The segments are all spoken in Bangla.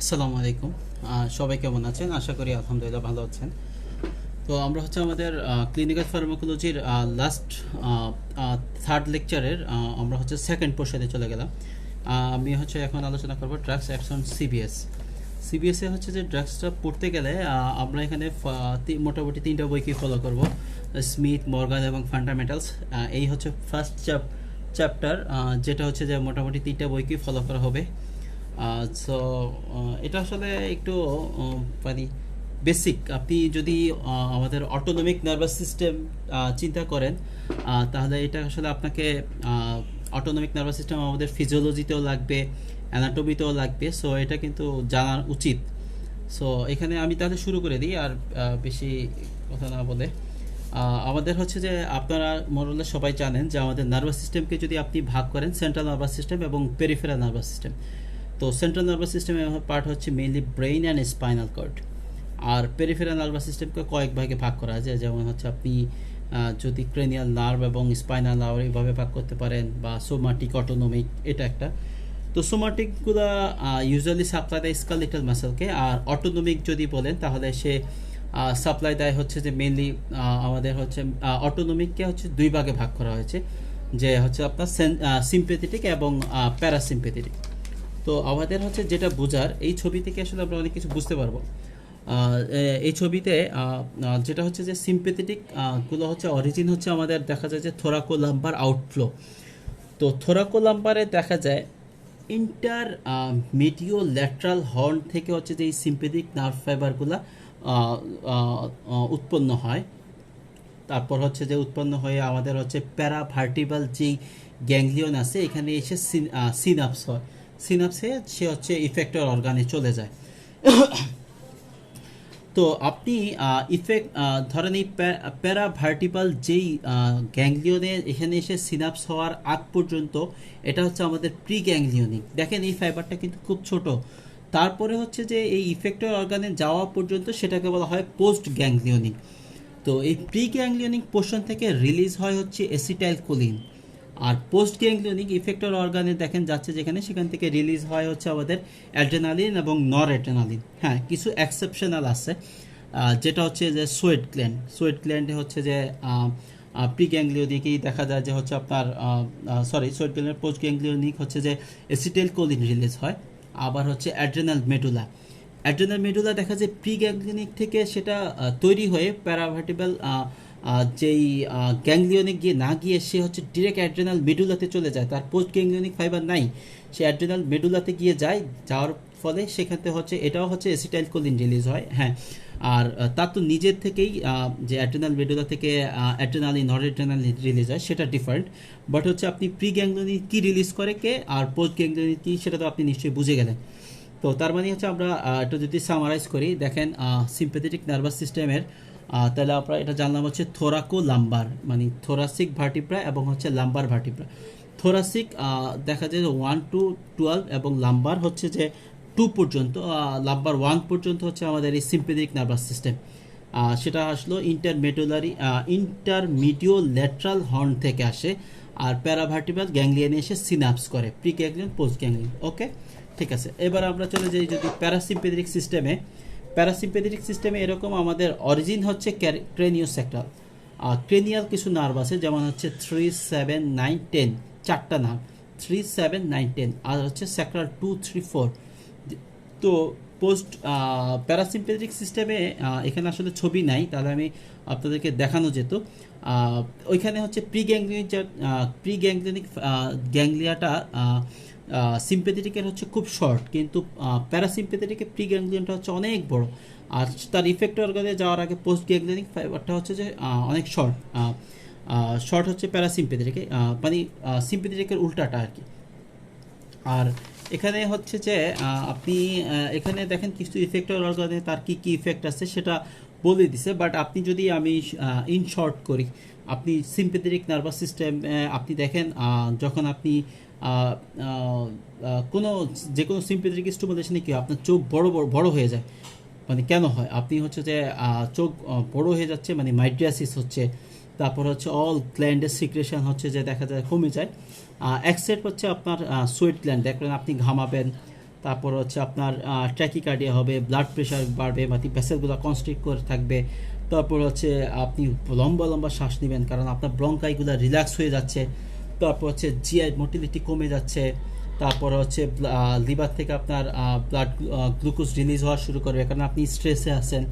আসসালামু আলাইকুম। সবাই কেমন আছেন? আশা করি আলহামদুলিল্লাহ ভালো আছেন। তো আমরা হচ্ছে আমাদের ক্লিনিক্যাল ফার্মাকোলজির লাস্ট থার্ড লেকচারের আমরা হচ্ছে সেকেন্ড পোর্শনে চলে গেলাম। আমি হচ্ছে এখন আলোচনা করব ড্রাগস অ্যাকশন সিবিএস। সিবিএসে হচ্ছে যে ড্রাগসটা পড়তে গেলে আমরা এখানে মোটামুটি তিনটা বইকে ফলো করব: স্মিথ, মর্গান এবং ফান্ডামেন্টালস। এই হচ্ছে ফার্স্ট চ্যাপ্টার, যেটা হচ্ছে যে মোটামুটি তিনটা বইকে ফলো করা হবে। সো এটা আসলে একটু মানে বেসিক। আপনি যদি আমাদের অটোনমিক নার্ভাস সিস্টেম চিন্তা করেন, তাহলে এটা আসলে আপনাকে অটোনমিক নার্ভাস সিস্টেম আমাদের ফিজিওলজিতেও লাগবে, অ্যানাটমিতেও লাগবে। সো এটা কিন্তু জানা উচিত। সো এখানে আমি তাহলে শুরু করে দিই, আর বেশি কথা না বলে। আমাদের হচ্ছে যে আপনারা মোরলে সবাই জানেন যে আমাদের নার্ভাস সিস্টেমকে যদি আপনি ভাগ করেন সেন্ট্রাল নার্ভাস সিস্টেম এবং পেরিফেরাল নার্ভাস সিস্টেম। তো সেন্ট্রাল নার্ভাস সিস্টেমের পার্ট হচ্ছে mainly brain and spinal cord. আর পেরিফেরাল নার্ভাস সিস্টেমকে কয়েক ভাগে ভাগ করা যায়, যেমন হচ্ছে আপনি যদি ক্রেনিয়াল নার্ভ এবং স্পাইনাল নার্ভ এইভাবে ভাগ করতে পারেন, বা সোমাটিক, অটোনমিক, এটা একটা। তো সোমাটিকগুলো ইউজুয়ালি সাপ্লাই দেয় স্কেলেটাল মাসেলকে, আর অটোনমিক যদি বলেন তাহলে সে সাপ্লাই দেয় হচ্ছে যে মেইনলি আমাদের হচ্ছে অটোনমিককে হচ্ছে দুই ভাগে ভাগ করা হয়েছে, যে হচ্ছে আপনার সিম্পেথেটিক এবং প্যারাসিম্পেথেটিক। তো আমাদের হচ্ছে যেটা বোঝার, এই ছবি থেকে আসলে আমরা অনেক কিছু বুঝতে পারবো। এই ছবিতে যেটা হচ্ছে যে সিম্পেথেটিক গুলো হচ্ছে অরিজিন হচ্ছে আমাদের দেখা যায় যে থোরাকোলাম্বার আউটফ্লো। তো থোরাকোলাম্বারে দেখা যায় ইন্টার মিডিও ল্যাটারাল হর্ন থেকে হচ্ছে যে এই সিম্পেথিক নার্ভ ফাইবারগুলো উৎপন্ন হয়। তারপর হচ্ছে যে উৎপন্ন হয়ে আমাদের হচ্ছে প্যারাভার্টিবাল যেই গ্যাংলিয়ন আছে এখানে এসে সিনাপস হয়। সিনাপসে সে হচ্ছে ইফেক্টর অর্গানে চলে যায়। তো আপনি ধরেন এই প্যারাভার্টিবাল যেই গ্যাংলিয়নে এখানে এসে সিনাপস হওয়ার আগ পর্যন্ত এটা হচ্ছে আমাদের প্রি গ্যাংলিয়নিক। দেখেন এই ফাইবারটা কিন্তু খুব ছোট। তারপরে হচ্ছে যে এই ইফেক্টর অর্গানে যাওয়া পর্যন্ত সেটাকে বলা হয় পোস্ট গ্যাংলিয়নিক। তো এই প্রি গ্যাংলিয়নিক পোর্শন থেকে রিলিজ হয় হচ্ছে অ্যাসিটাইলকোলিন, আর পোস্ট গ্যাংলিয়নিক ইফেক্টর অর্গানে দেখেন যাচ্ছে যেখানে, সেখান থেকে রিলিজ হয় হচ্ছে আমাদের অ্যাড্রেনালিন এবং নর অ্যাড্রেনালিন। হ্যাঁ, কিছু এক্সেপশনাল আছে, যেটা হচ্ছে যে সোয়েট গ্ল্যান্ডে হচ্ছে যে প্রি গ্যাংলিয়নিকেই দেখা যায় যে হচ্ছে আপনার সোয়েট গ্ল্যান্ডের পোস্ট গ্যাংলিয়নিক হচ্ছে যে অ্যাসিটাইলকোলিন রিলিজ হয়। আবার হচ্ছে অ্যাড্রেনাল মেডুলা দেখা যায় প্রি গ্যাংলিয়নিক থেকে সেটা তৈরি হয়ে প্যারাভার্টিবাল যেই গ্যাংলিয়নে গিয়ে না গিয়ে সে হচ্ছে ডিরেক্ট অ্যাড্রেনাল মেডুলাতে চলে যায়। তার পোস্ট গ্যাংলিয়নিক ফাইবার নাই, সে অ্যাড্রেনাল মেডুলাতে গিয়ে যাওয়ার ফলে সেখানে হচ্ছে এটাও হচ্ছে অ্যাসিটাইলকোলিন রিলিজ হয়। হ্যাঁ, আর তার তো নিজের থেকেই যে অ্যাড্রেনাল মেডুলা থেকে অ্যাড্রেনালিন, নরএড্রেনালিন রিলিজ হয়, সেটা ডিফারেন্ট। বাট হচ্ছে আপনি প্রি গ্যাংলিয়নিক কী রিলিজ করে কে আর পোস্ট গ্যাংলিয়নিক কী, সেটা তো আপনি নিশ্চয়ই বুঝে গেলেন। তো তার মানে হচ্ছে আমরা একটু যদি সামারাইজ করি, দেখেন সিম্প্যাথেটিক নার্ভাস সিস্টেমের, তাহলে আমরা এটা জানলাম হচ্ছে থোরাকো লাম্বার, মানে থোরাসিক ভার্টিব্রা এবং হচ্ছে লাম্বার ভার্টিব্রা। থোরাসিক দেখা যায় যে 1 to 12 এবং লাম্বার হচ্ছে যে 2 পর্যন্ত, লাম্বার 1 পর্যন্ত হচ্ছে আমাদের এই সিম্প্যাথেটিক নার্ভাস সিস্টেম। সেটা আসলো ইন্টারমিডিও ল্যাটারাল হর্ন থেকে আসে, আর প্যারাভার্টিবাল গ্যাংলিয়নে এসে সিনাপস করে, প্রি গ্যাংলিয়ন, পোস্ট গ্যাংলিয়ন। ওকে, ঠিক আছে। এবার আমরা চলে যাই যদি প্যারাসিম্পেথেটিক সিস্টেমে এরকম আমাদের অরিজিন হচ্ছে ক্রেনিওস্যাক্রাল। ক্রেনিয়াল কিছু নার্ভ আছে, যেমন হচ্ছে 3, 7, 9, 10, চারটা নার্ভ, 3, 7, 9, 10, আর হচ্ছে স্যাক্রাল 2, 3, 4। তো পোস্ট প্যারাসিম্পেথেটিক সিস্টেমে এখানে আসলে ছবি নাই, তাহলে আমি আপনাদেরকে দেখানো যেত। ওইখানে হচ্ছে প্রি গ্যাংলিয়নিক গ্যাংলিয়াটা সিম্পেথেটিকের হচ্ছে খুব শর্ট, কিন্তু প্যারাসিম্পেথেটিকের প্রি গ্যাংলিয়নটা হচ্ছে অনেক বড়, আর তার ইফেক্ট অর্গানে যাওয়ার আগে পোস্ট গ্যাংলিয়নিক ফাইবারটা হচ্ছে যে অনেক শর্ট হচ্ছে প্যারাসিম্পেথেটিকে, মানে সিম্পেথেটিকের উল্টাটা আর কি। আর এখানে হচ্ছে যে আপনি এখানে দেখেন কিছু ইফেক্টর অর্গানে তার কি কি ইফেক্ট আছে সেটা বলে দিছে, বাট আপনি যদি আমি ইন শর্ট করি, আপনি সিম্পেথেটিক নার্ভাস সিস্টেম আপনি দেখেন যখন আপনি যে কোনো সিম্পেথেটিক স্টিমুলেশনে কি আপনার চোখ বড় হয়ে যায়। মানে কেন হয়? আপনি হচ্ছে যে চোখ বড় হয়ে যাচ্ছে, মানে মাইড্রিয়াসিস হচ্ছে। তারপর হচ্ছে অল গ্ল্যান্ডের সিক্রেশন হচ্ছে যে দেখা যায় কমে যায়। এক্সেপ্ট হচ্ছে আপনার সোয়েট গ্ল্যান্ড, দেখবেন আপনি ঘামাবেন, তারপর হচ্ছে আপনার ট্র্যাকিকার্ডিয়া হবে, ব্লাড প্রেশার বাড়বে, ভেসেলগুলো কনস্ট্রিক্ট করে থাকবে। তারপর হচ্ছে আপনি লম্বা লম্বা শ্বাস নেবেন কারণ আপনার ব্রঙ্কাইগুলো রিল্যাক্স হয়ে যাচ্ছে। তারপর হচ্ছে জিআই মোটিলিটি কমে যাচ্ছে। তারপর হচ্ছে লিভার থেকে আপনার ব্লাড গ্লুকোজ রিলিজ হওয়া শুরু করবে কারণ আপনি স্ট্রেসে আছেন।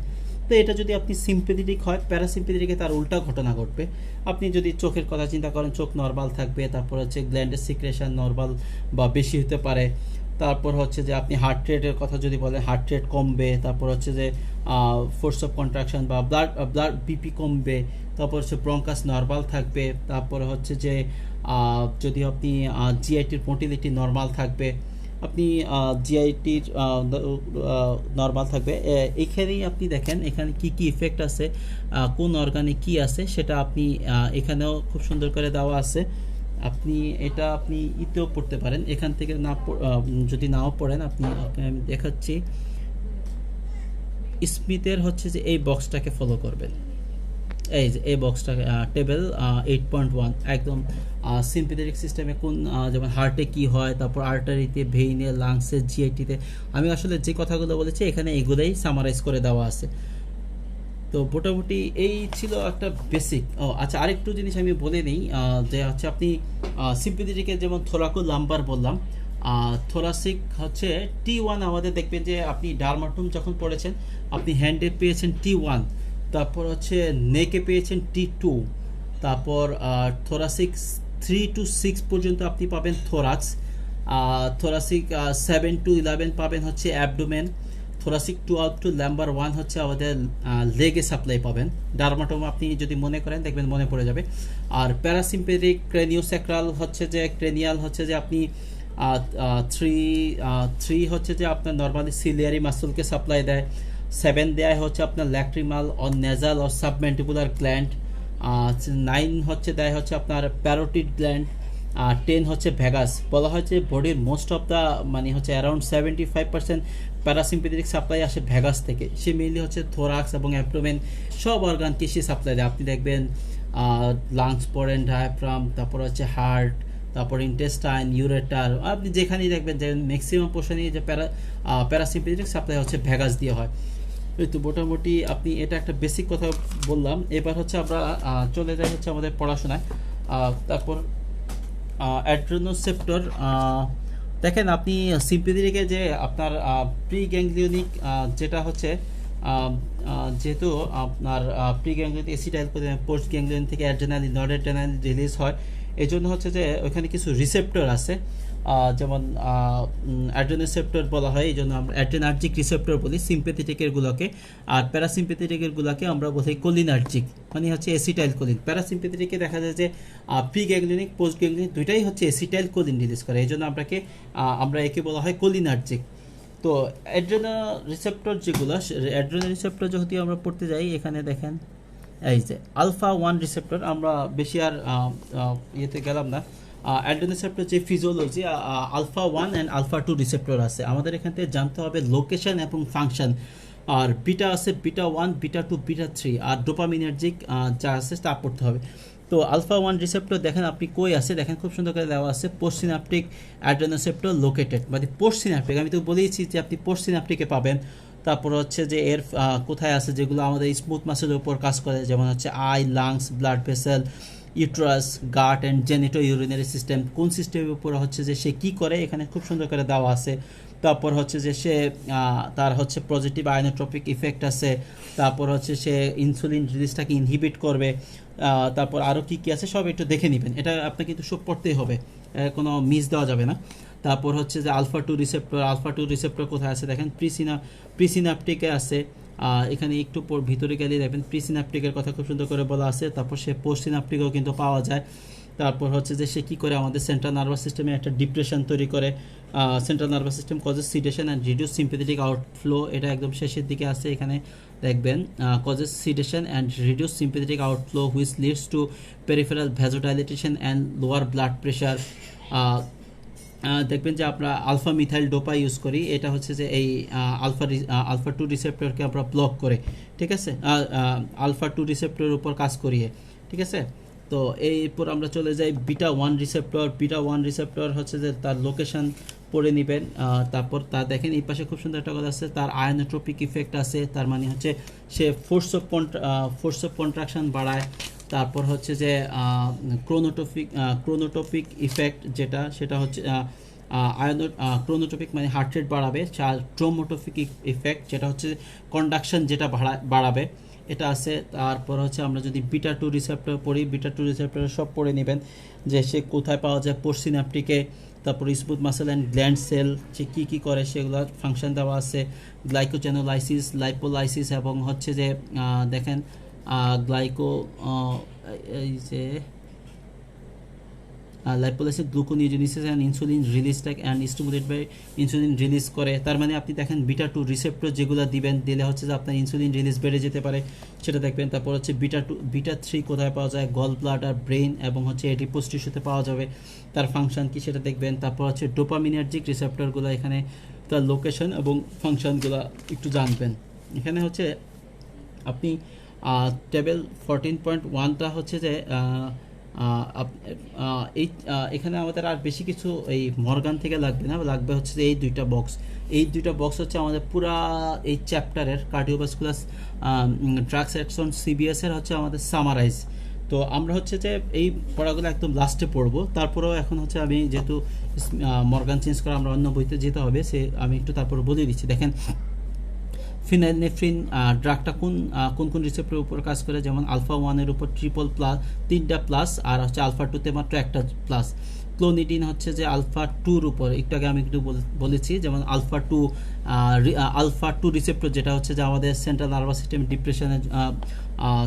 তো এটা যদি আপনি সিম্পেথেটিক হয়, প্যারাসিম্পেথেটিকে তার উল্টা ঘটনা ঘটবে। আপনি যদি চোখের কথা চিন্তা করেন, চোখ নর্মাল থাকবে। তারপর হচ্ছে গ্ল্যান্ডের সিক্রেশন নর্মাল বা বেশি হতে পারে। তারপর হচ্ছে যে আপনি হার্ট রেটের কথা যদি বলেন, হার্ট রেট কমবে। তারপর হচ্ছে যে ফোর্স অফ কন্ট্রাকশন বা ব্লাড বিপি কমবে। তারপর হচ্ছে ব্রঙ্কাস নর্মাল থাকবে। তারপরে হচ্ছে যে যদি আপনি জিআইটির মোটিলিটি নর্মাল থাকবে, আপনি জিআইটির নর্মাল থাকবে। এইখানেই আপনি দেখেন এখানে কি কি ইফেক্ট আছে, কোন অর্গানে কি আছে সেটা আপনি এখানেও খুব সুন্দর করে দেওয়া আছে। আপনি এটা আপনি ইতেও পড়তে পারেন, এখান থেকে না যদি নাও পড়েন আপনি, আমি দেখাচ্ছি। স্মিথের হচ্ছে যে এই বক্সটাকে ফলো করবেন, এই যে এই বক্সটা টেবিল 8.1 একদম সিম্পেথেটিক সিস্টেমে কোন যেমন হার্টে কি হয়, তারপর আর্টারিতে, ভেইনে, লাংসে, জিআইটিতে। আমি আসলে যে কথাগুলো বলেছি এখানে এগুলোই সামারাইজ করে দেওয়া আছে। তো মোটামুটি এই ছিল একটা বেসিক। আচ্ছা, আরেকটু জিনিস আমি বলে নিই যে হচ্ছে আপনি সিম্পেথেটিকে যেমন থোরাকো লাম্বার বললাম, থোরাসিক হচ্ছে T1। আমাদের দেখবেন যে আপনি ডার্মাটোম যখন পড়েছেন আপনি হ্যান্ডে পেয়েছেন T1, তারপর হচ্ছে নেকে পেয়েছেন T2, তারপর থোরাসিক 3 to 6 পর্যন্ত আপনি পাবেন থোরাক্স, থোরাসিক 7 to 11 পাবেন হচ্ছে অ্যাবডোমেন, থোরাসিক 12 to লাম্বার 1 হচ্ছে আমাদের লেগে সাপ্লাই পাবেন। ডার্মাটোম আপনি যদি মনে করেন দেখবেন মনে পড়ে যাবে। আর প্যারাসিম্পেথিক ক্রেনিওস্যাক্রাল হচ্ছে যে ক্রেনিয়াল হচ্ছে যে আপনি 3 হচ্ছে যে আপনার নর্মালি সিলিয়ারি মাসলকে সাপ্লাই দেয়। 7 দেয় হচ্ছে আপনার lacrimal or nasal or submandibular gland. 9 হচ্ছে দেয় হচ্ছে আপনার প্যারোটিড গ্ল্যান্ড। 10 হচ্ছে ভ্যাগাস। বলা হয় যে বডির মোস্ট অফ দ্য মানে হচ্ছে অ্যারাউন্ড 75% প্যারাসিম্পেথেটিক সাপ্লাই আসে ভ্যাগাস থেকে। সে মেনলি হচ্ছে থোরাক্স এবং অ্যাবডোমেন সব অর্গানকে সে সাপ্লাই দেয়। আপনি দেখবেন লাংস পড়েন, ডায়াফ্রাম, তারপর হচ্ছে হার্ট, তারপর ইন্টেস্টাইন, ইউরেটার, আপনি যেখানেই দেখবেন যে ম্যাক্সিমাম পোর্শনই যে প্যারাসিম্পেথেটিক সাপ্লাই হচ্ছে ভ্যাগাস দিয়ে হয়। তো মোটামুটি আপনি এটা একটা বেসিক কথা বললাম। এবার হচ্ছে আমরা চলে যাই হচ্ছে আমাদের পড়াশোনায়। তারপর অ্যাড্রেনোসেপ্টর দেখেন আপনি সিম্পেথেটিকে যে আপনার প্রি গ্যাংলিওনিক যেটা হচ্ছে যেহেতু আপনার pre ganglionic acetyl post ganglion থেকে অ্যাড্রেনালিন, নরঅ্যাড্রেনালিন রিলিজ হয়। এই জন্য হচ্ছে যে ওখানে কিছু রিসেপ্টর আছে, যেমন অ্যাড্রেনোসেপ্টর বলা হয়, এই জন্য আমরা অ্যাড্রেনার্জিক রিসেপ্টর বলি সিম্পেথেটিকের গুলোকে। আর প্যারাসিম্পেথেটিকের গুলোকে আমরা বলি কোলিনার্জিক, মানে হচ্ছে অ্যাসিটাইল কোলিন। প্যারাসিম্পেথেটিকে দেখা যায় যে প্রি গ্যাংলিয়নিক পোস্ট গ্যাংলিয়নিক দুইটাই হচ্ছে অ্যাসিটাইল কোলিন রিলিজ করে, এই জন্য আমরা একে বলা হয় কোলিনার্জিক। তো অ্যাড্রেনা রিসেপ্টর যেগুলো, অ্যাড্রেনা রিসেপ্টর যদি আমরা পড়তে যাই এখানে দেখেন এই যে আলফা 1 রিসেপ্টর। আমরা বেশি আর ইয়েতে গেলাম না। অ্যাড্রেনোসেপ্টর যে physiology, alpha 1 and alpha 2 receptor আছে। আমাদের এখান থেকে জানতে হবে লোকেশন এবং ফাংশন। আর বিটা আছে বিটা 1, বিটা 2, বিটা 3, আর ডোপামিনার্জিক যা আছে তা পড়তে হবে। তো আলফা 1 রিসেপ্টর দেখেন আপনি কই আছে, দেখেন খুব সুন্দর করে দেওয়া আছে পোস্ট সিনাপটিক অ্যাড্রেনোসেপ্টর লোকেটেড, মানে পোস্ট সিনাপটিক। আমি তো বলেইছি যে আপনি পোস্ট সিনাপটিকে পাবেন। তারপর হচ্ছে যে এর কোথায় আছে, যেগুলো আমাদের স্মুথ মাসেলের উপর কাজ করে, যেমন হচ্ছে I, lungs, blood vessel, uterus, gut and genito urinary system. কোন সিস্টেমের উপর হচ্ছে যে সে কী করে এখানে খুব সুন্দর করে দেওয়া আছে। তারপর হচ্ছে যে সে তার হচ্ছে পজিটিভ আয়নোট্রপিক ইফেক্ট আছে। তারপর হচ্ছে সে ইনসুলিন রিলিজটাকে ইনহিবিট করবে। তারপর আরও কী কী আছে সব একটু দেখে নেবেন, এটা আপনাকে কিন্তু সব পড়তেই হবে, কোনো মিস দেওয়া যাবে না। তারপর হচ্ছে যে আলফা 2 রিসেপ্টর, আলফা 2 রিসেপ্টর কোথায় আছে দেখেন প্রিসিনাপটিকে আছে। এখানে একটু ভিতরে গেলে দেখবেন প্রিসিনাপটিকের কথা খুব সুন্দর করে বলা আছে। তারপর সে পোস্ট সিনাপটিকও কিন্তু পাওয়া যায়। তারপর হচ্ছে যে সে কী করে আমাদের সেন্ট্রাল নার্ভাস সিস্টেমে একটা ডিপ্রেশন তৈরি করে। Central nervous system causes sedation and reduce sympathetic outflow, এটা একদম শেষের দিকে আছে। এখানে দেখবেন causes sedation and reduce sympathetic outflow which leads to peripheral vasodilatation and lower blood pressure. দেখবেন যে আমরা আলফা মিথাইল ডোপা ইউজ করি, এটা হচ্ছে যে এই আলফা 2 রিসেপ্টরকে আমরা ব্লক করে, ঠিক আছে, আলফা 2 রিসেপ্টরের উপর কাজ করিয়ে, ঠিক আছে। তো এরপর আমরা চলে যাই বিটা 1 রিসেপ্টর। বিটা 1 রিসেপ্টর হচ্ছে যে তার লোকেশন পড়ে নেবেন। তারপর তা দেখেন এই পাশে খুব সুন্দর একটা কথা আছে, তার আয়নোট্রপিক ইফেক্ট আছে, তার মানে হচ্ছে সে ফোর্স অফ কন্ট্রাকশন বাড়ায়। তারপর হচ্ছে যে ক্রোনোটোপিক ইফেক্ট যেটা, সেটা হচ্ছে ক্রোনোটোপিক মানে হার্ট রেট বাড়াবে। ট্রোমোটোপিক ইফেক্ট যেটা হচ্ছে কন্ডাকশন যেটা বাড়াবে, এটা আছে। তারপর হচ্ছে আমরা যদি বিটা 2 রিসেপ্টর পড়ি, বিটা 2 রিসেপ্টর সব পড়ে নেবেন যে সে কোথায় পাওয়া যায়, পোস্টসিনাপটিকে, তারপর smooth muscle and gland cell যে কী কী করে সেগুলো ফাংশন দেওয়া আছে, গ্লাইকোজেনোলাইসিস, লাইপোলাইসিস, এবং হচ্ছে যে দেখেন গ্লাইকো এই যে লাইপোলাইসিস গ্লুকোনিওজেনেসিস অ্যান্ড ইনসুলিন রিলিজটাকে and stimulate by insulin release করে। তার মানে আপনি দেখেন বিটা 2 রিসেপ্টর যেগুলো দিলে হচ্ছে যে আপনার ইনসুলিন রিলিজ বেড়ে যেতে পারে, সেটা দেখবেন। তারপর হচ্ছে বিটা 3 কোথায় পাওয়া যায়, গল ব্লাডার, ব্রেন এবং হচ্ছে এডিপোজ টিস্যুতে পাওয়া যাবে, তার ফাংশন কি সেটা দেখবেন। তারপর হচ্ছে ডোপামিনার্জিক রিসেপ্টরগুলো, এখানে তার লোকেশন এবং ফাংশনগুলো একটু জানবেন। এখানে হচ্ছে আপনি টেবিল 14.1টা হচ্ছে যে এই এখানে আমাদের আর বেশি কিছু এই মর্গান থেকে লাগবে না, লাগবে হচ্ছে এই দুইটা বক্স হচ্ছে আমাদের পুরা এই চ্যাপ্টারের কার্ডিওভাস্কুলার ড্রাগস অ্যাকশন সিবিএস এর হচ্ছে আমাদের সামারাইজ। তো আমরা হচ্ছে যে এই পড়াগুলো একদম লাস্টে পড়বো। তারপরেও এখন হচ্ছে আমি যেহেতু মর্গান চেঞ্জ করে আমরা অন্য বইতে যেতে হবে, সে আমি একটু তারপরে বলে দিচ্ছি। দেখেন ফিনাইলনেফ্রিন ড্রাগটা কোন রিসেপ্টরের উপর কাজ করে, যেমন আলফা 1-এর উপর তিনটা প্লাস, আর হচ্ছে আলফা 2-তে মাত্র একটা প্লাস। ক্লোনিডিন হচ্ছে যে আলফা 2-র উপর, একটু আগে আমি একটু বলেছি, যেমন আলফা 2 রিসেপ্টর যেটা হচ্ছে যে আমাদের সেন্ট্রাল নার্ভাস সিস্টেম ডিপ্রেশনের